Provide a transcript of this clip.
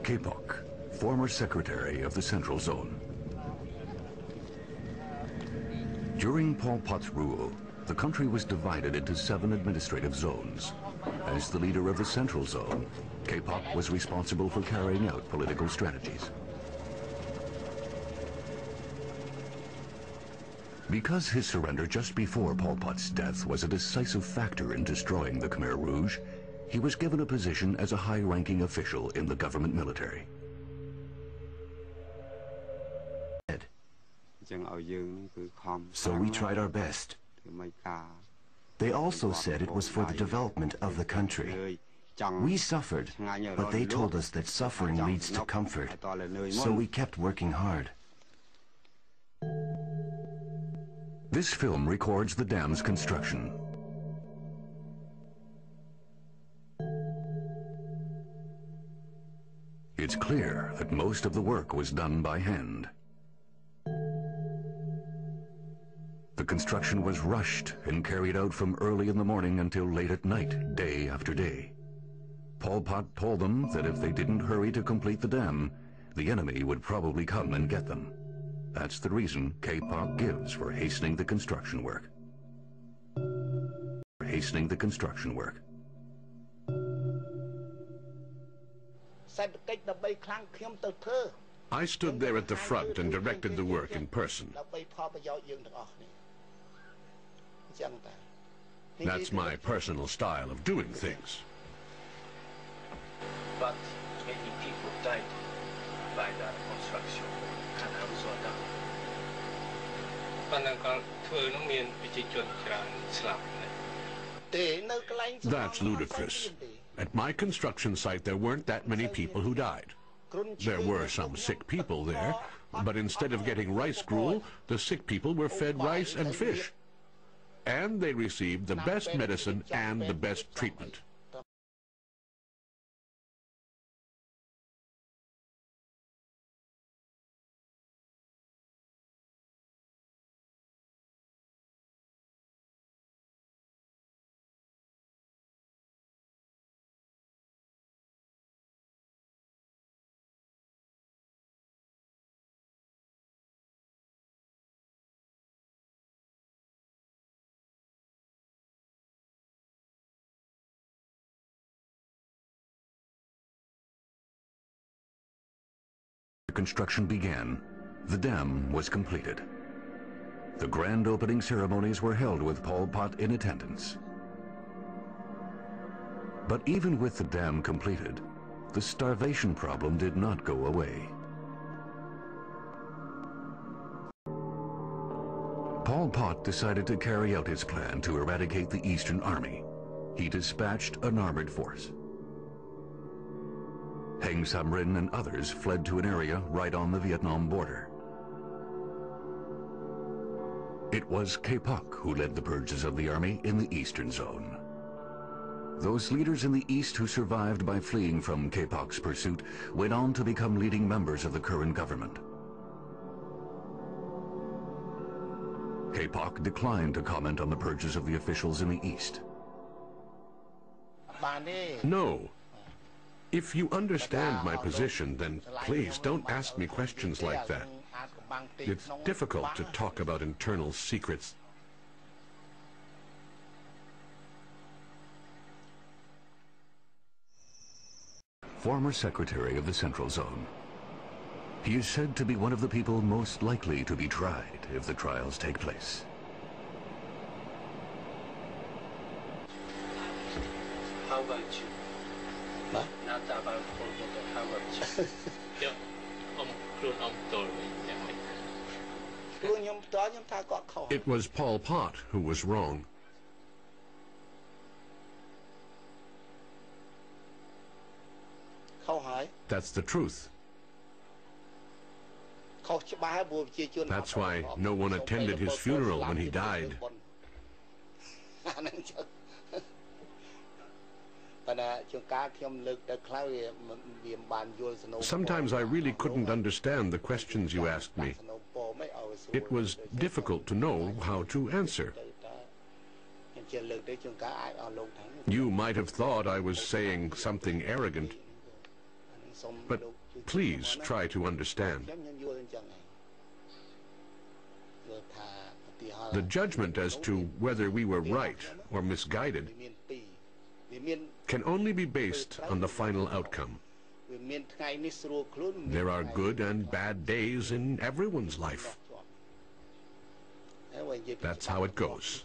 Pauk, former secretary of the Central Zone. During Pol Pot's rule, the country was divided into 7 administrative zones. As the leader of the Central Zone, Pauk was responsible for carrying out political strategies. Because his surrender just before Pol Pot's death was a decisive factor in destroying the Khmer Rouge, he was given a position as a high-ranking official in the government military. So we tried our best. They also said it was for the development of the country. We suffered, but they told us that suffering leads to comfort, so we kept working hard. This film records the dam's construction. It's clear that most of the work was done by hand. The construction was rushed and carried out from early in the morning until late at night, day after day. Pol Pot told them that if they didn't hurry to complete the dam, the enemy would probably come and get them. That's the reason Pauk gives for hastening the construction work. I stood there at the front and directed the work in person. That's my personal style of doing things. But many people died by that construction. That's ludicrous. At my construction site, there weren't that many people who died. There were some sick people there, but instead of getting rice gruel, the sick people were fed rice and fish. And they received the best medicine and the best treatment. Construction began. The dam was completed. The grand opening ceremonies were held with Pol Pot in attendance. But even with the dam completed, the starvation problem did not go away. Pol Pot decided to carry out his plan to eradicate the Eastern Army. He dispatched an armored force. Heng Samrin and others fled to an area right on the Vietnam border. It was Pauk who led the purges of the army in the Eastern Zone. Those leaders in the East who survived by fleeing from Pauk's pursuit went on to become leading members of the current government. Pauk declined to comment on the purges of the officials in the East. No. If you understand my position, then please don't ask me questions like that. It's difficult to talk about internal secrets. Former Secretary of the Central Zone. He is said to be one of the people most likely to be tried if the trials take place. How about you? Not about Pol Pot, how about you? It was Pol Pot who was wrong. That's the truth. That's why no one attended his funeral when he died. Sometimes I really couldn't understand the questions you asked me. It was difficult to know how to answer. You might have thought I was saying something arrogant. But please try to understand. The judgment as to whether we were right or misguided can only be based on the final outcome. There are good and bad days in everyone's life. That's how it goes.